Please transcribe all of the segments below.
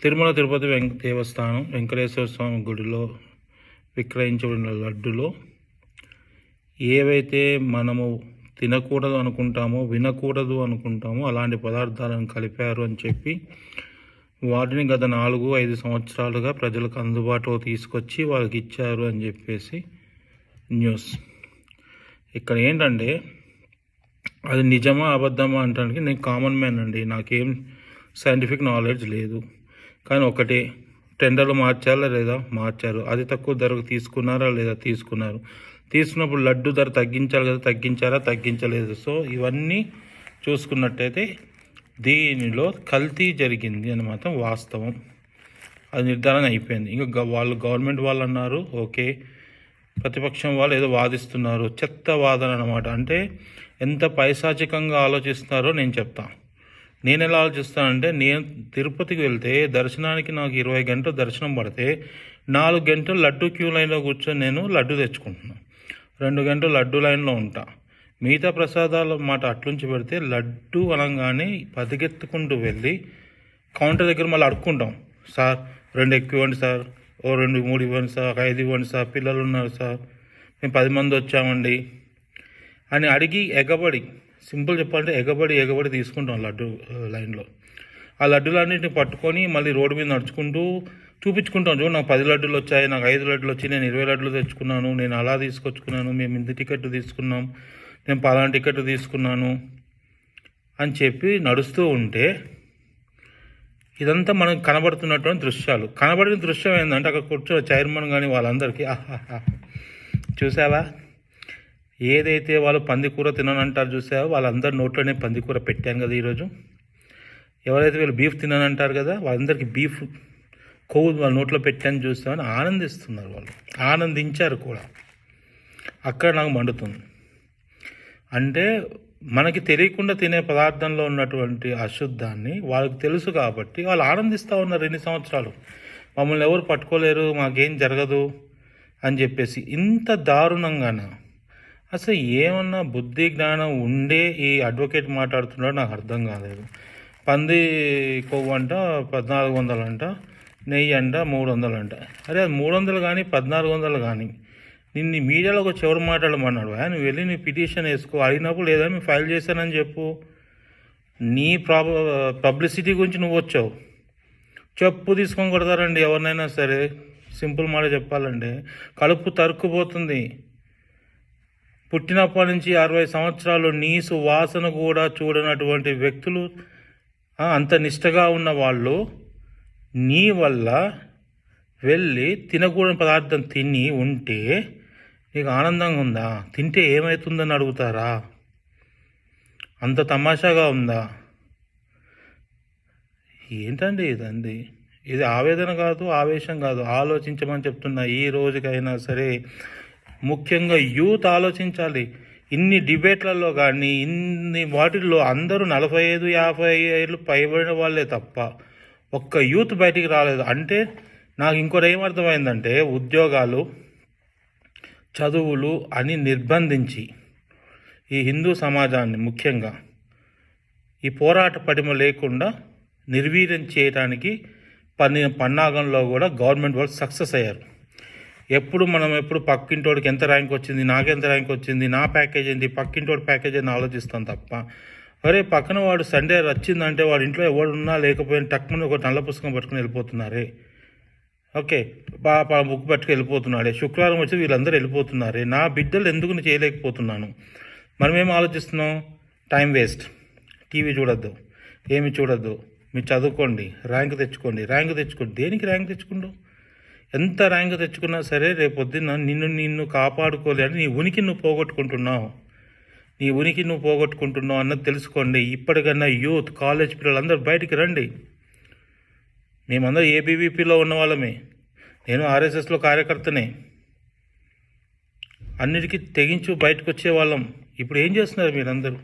తిరుమల తిరుపతి దేవస్థానం వెంకటేశ్వర స్వామి గుడిలో విక్రయించబడిన లడ్డులో ఏవైతే మనము తినకూడదు అనుకుంటామో, వినకూడదు అనుకుంటామో అలాంటి పదార్థాలను కలిపారు అని చెప్పి వాటిని గత 4-5 సంవత్సరాలుగా ప్రజలకు అందుబాటులో తీసుకొచ్చి వాళ్ళకి ఇచ్చారు అని చెప్పేసి న్యూస్. ఇక్కడ ఏంటంటే అది నిజమా అబద్ధమా అంటానికి నేను కామన్ మ్యాన్ అండి, నాకేం సైంటిఫిక్ నాలెడ్జ్ లేదు. కానీ ఒకటే, టెండర్లు మార్చారా లేదా? మార్చారు. అది తక్కువ ధరకు తీసుకున్నారా లేదా? తీసుకున్నారు. తీసుకున్నప్పుడు లడ్డు ధర తగ్గించాలి కదా, తగ్గించారా? తగ్గించలేదు. సో ఇవన్నీ చూసుకున్నట్టయితే దీనిలో కల్తీ జరిగింది అని మాత్రం వాస్తవం, అది నిర్ధారణ అయిపోయింది. ఇంకా వాళ్ళు గవర్నమెంట్ వాళ్ళు అన్నారు ఓకే, ప్రతిపక్షం వాళ్ళు ఏదో వాదిస్తున్నారు, చెత్త వాదన అనమాట. అంటే ఎంత పైశాచికంగా ఆలోచిస్తున్నారో నేను చెప్తాను. నేను ఎలా ఆలోచిస్తానంటే, నేను తిరుపతికి వెళ్తే దర్శనానికి నాకు 20 గంటలు దర్శనం పడితే 4 గంటలు లడ్డు క్యూ లైన్లో కూర్చొని నేను లడ్డు తెచ్చుకుంటున్నాను. 2 గంటలు లడ్డు లైన్లో ఉంటా. మిగతా ప్రసాదాల మాట అట్లుంచి పెడితే లడ్డు అనగానే పదిగెత్తుకుంటూ వెళ్ళి కౌంటర్ దగ్గర మళ్ళీ అడుక్కుంటాం. సార్ 2 ఎక్కువ ఇవ్వండి సార్, 2-3 ఇవ్వండి సార్, 5 ఇవ్వండి సార్, పిల్లలు ఉన్నారు సార్, మేము 10 మంది వచ్చామండి అని అడిగి ఎగబడి, సింపుల్ చెప్పాలంటే ఎగబడి తీసుకుంటాం లడ్డు లైన్లో. ఆ లడ్డులన్నింటిని పట్టుకొని మళ్ళీ రోడ్డు మీద నడుచుకుంటూ చూపించుకుంటాం. చూడు నాకు 10 లడ్డులు వచ్చాయి, నాకు 5 లడ్డులు వచ్చి, నేను 20 లడ్డులు తెచ్చుకున్నాను, నేను అలా తీసుకొచ్చుకున్నాను, మేము ఇంత టికెట్ తీసుకున్నాం, నేను పలానా టికెట్ తీసుకున్నాను అని చెప్పి నడుస్తూ ఉంటే ఇదంతా మనకు కనబడుతున్నటువంటి దృశ్యాలు. కనబడిన దృశ్యం ఏంటంటే అక్కడ కూర్చొని చైర్మన్ కానీ వాళ్ళందరికీ చూసావా, ఏదైతే వాళ్ళు పందికూర తిననంటారు చూసావా, వాళ్ళందరి నోట్లోనే పందికూర పెట్టాను కదా ఈరోజు. ఎవరైతే వీళ్ళు బీఫ్ తిననంటారు కదా, వాళ్ళందరికీ బీఫ్ కొవ్వు వాళ్ళ నోట్లో పెట్టాను చూస్తామని ఆనందిస్తున్నారు. వాళ్ళు ఆనందించారు కూడా. అక్కడ నాకు మండుతుంది. అంటే మనకి తెలియకుండా తినే పదార్థంలో ఉన్నటువంటి అశుద్ధాన్ని వాళ్ళకి తెలుసు కాబట్టి వాళ్ళు ఆనందిస్తూ ఉన్నారు. 2 సంవత్సరాలు మమ్మల్ని ఎవరు పట్టుకోలేరు, మాకేం జరగదు అని చెప్పేసి. ఇంత దారుణంగాన అసలు ఏమన్నా బుద్ధి జ్ఞానం ఉండే ఈ అడ్వకేట్ మాట్లాడుతున్నాడో నాకు అర్థం కాలేదు. పంది కొవ్వు అంట 1400 అంట, నెయ్యి అంట 300 అంట. అరే అది 300 కానీ 1400 కానీ నిన్ను మీడియాలో వచ్చి ఎవరు మాట్లాడమన్నాడు? నువ్వు వెళ్ళి నీ పిటిషన్ వేసుకో, అడిగినప్పుడు లేదా మేము ఫైల్ చేశానని చెప్పు. నీ పబ్లిసిటీ గురించి నువ్వు వచ్చావు, చెప్పు తీసుకొని కొడతారండి ఎవరినైనా సరే. సింపుల్ మాట చెప్పాలంటే కడుపు తరుక్కుపోతుంది. పుట్టినప్పటి నుంచి 60 సంవత్సరాలు నీసు వాసన కూడా చూడనటువంటి వ్యక్తులు, అంత నిష్టగా ఉన్న వాళ్ళు నీ వల్ల వెళ్ళి తినకూడని పదార్థం తిని ఉంటే నీకు ఆనందంగా ఉందా? తింటే ఏమవుతుందని అడుగుతారా? అంత తమాషాగా ఉందా? ఏంటండి ఇదండి? ఇది ఆవేదన కాదు, ఆవేశం కాదు, ఆలోచించమని చెప్తున్నా. ఈ రోజుకైనా సరే ముఖ్యంగా యూత్ ఆలోచించాలి. ఇన్ని డిబేట్లలో కానీ ఇన్ని వాటిల్లో అందరూ 45-50 ఏళ్ళు పైబడిన వాళ్ళే తప్ప ఒక్క యూత్ బయటికి రాలేదు. అంటే నాకు ఇంకోటి ఏమర్థమైందంటే, ఉద్యోగాలు చదువులు అని నిర్బంధించి ఈ హిందూ సమాజాన్ని ముఖ్యంగా ఈ పోరాట పటిమ లేకుండా నిర్వీర్యం చేయడానికి పన్నాగంలో కూడా గవర్నమెంట్ వాళ్ళు సక్సెస్ అయ్యారు. ఎప్పుడు పక్కింటోడికి ఎంత ర్యాంక్ వచ్చింది, నాకెంత ర్యాంక్ వచ్చింది, నా ప్యాకేజ్ ఏంటి, పక్కింటోడి ప్యాకేజ్ అని ఆలోచిస్తాం తప్ప, అరే పక్కన వాడు సండే వచ్చిందంటే వాడి ఇంట్లో ఎవడున్నా లేకపోయినా టక్కున ఒక నల్ల పుస్తకం పట్టుకుని వెళ్ళిపోతున్నారే, ఓకే బుక్ పట్టుకు వెళ్ళిపోతున్నాడే, శుక్రవారం వచ్చి వీళ్ళందరూ వెళ్ళిపోతున్నారే, నా బిడ్డలు ఎందుకు నేను చేయలేకపోతున్నాను. మనమేం ఆలోచిస్తున్నాం? టైం వేస్ట్, టీవీ చూడొద్దు, ఏమి చూడొద్దు, మీరు చదువుకోండి, ర్యాంక్ తెచ్చుకోండి. దేనికి ర్యాంక్ తెచ్చుకుంటావు? ఎంత ర్యాంక్ తెచ్చుకున్నా సరే రేపొద్దున నిన్ను కాపాడుకోలేని నీ ఉనికి నువ్వు పోగొట్టుకుంటున్నావు అన్నది తెలుసుకోండి. ఇప్పటికన్నా యూత్, కాలేజ్ పిల్లలందరూ బయటికి రండి. మేమందరూ ఏబీవీపీలో ఉన్న వాళ్ళమే, నేను ఆర్ఎస్ఎస్లో కార్యకర్తనే, అన్నిటికీ తెగించు బయటకు వచ్చే వాళ్ళం. ఇప్పుడు ఏం చేస్తున్నారు మీరందరూ?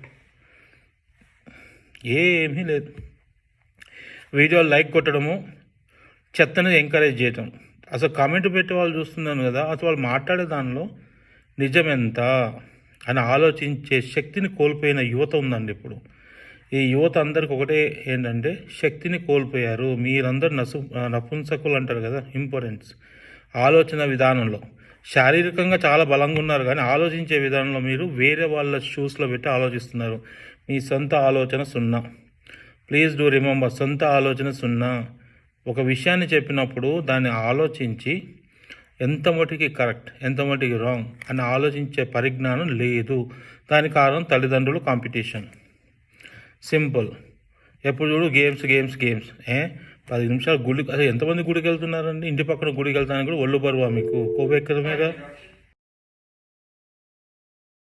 ఏమీ లేదు. వీడియోలు లైక్ కొట్టడము, చెత్తని ఎంకరేజ్ చేయటం. అసలు కామెంట్ పెట్టే వాళ్ళు చూస్తున్నాను కదా, అసలు వాళ్ళు మాట్లాడే దానిలో నిజం ఎంత అని ఆలోచించే శక్తిని కోల్పోయిన యువత ఉందండి ఇప్పుడు. ఈ యువత అందరికి ఒకటే ఏంటంటే శక్తిని కోల్పోయారు. మీరందరూ నపుంసకులు అంటారు కదా, ఇంపార్టెన్స్ ఆలోచన విధానంలో శారీరకంగా చాలా బలంగా ఉన్నారు, కానీ ఆలోచించే విధానంలో మీరు వేరే వాళ్ళ షూస్లో పెట్టి ఆలోచిస్తున్నారు. మీ సొంత ఆలోచన సున్నా. ప్లీజ్ డూ రిమెంబర్, సొంత ఆలోచన సున్నా. ఒక విషయాన్ని చెప్పినప్పుడు దాన్ని ఆలోచించి ఎంత మటుకి కరెక్ట్, ఎంత మటుకి రాంగ్ అని ఆలోచించే పరిజ్ఞానం లేదు. దాని కారణం తల్లిదండ్రులు, కాంపిటీషన్. సింపుల్. ఎప్పుడు చూడు గేమ్స్ గేమ్స్ గేమ్స్. 10 నిమిషాలు గుడికి, అసలు ఎంతమంది గుడికి వెళ్తున్నారండి? ఇంటి పక్కన గుడికి వెళ్తానికి కూడా ఒళ్ళు బరువా మీకు? కొవ్వు ఎక్కడమేగా.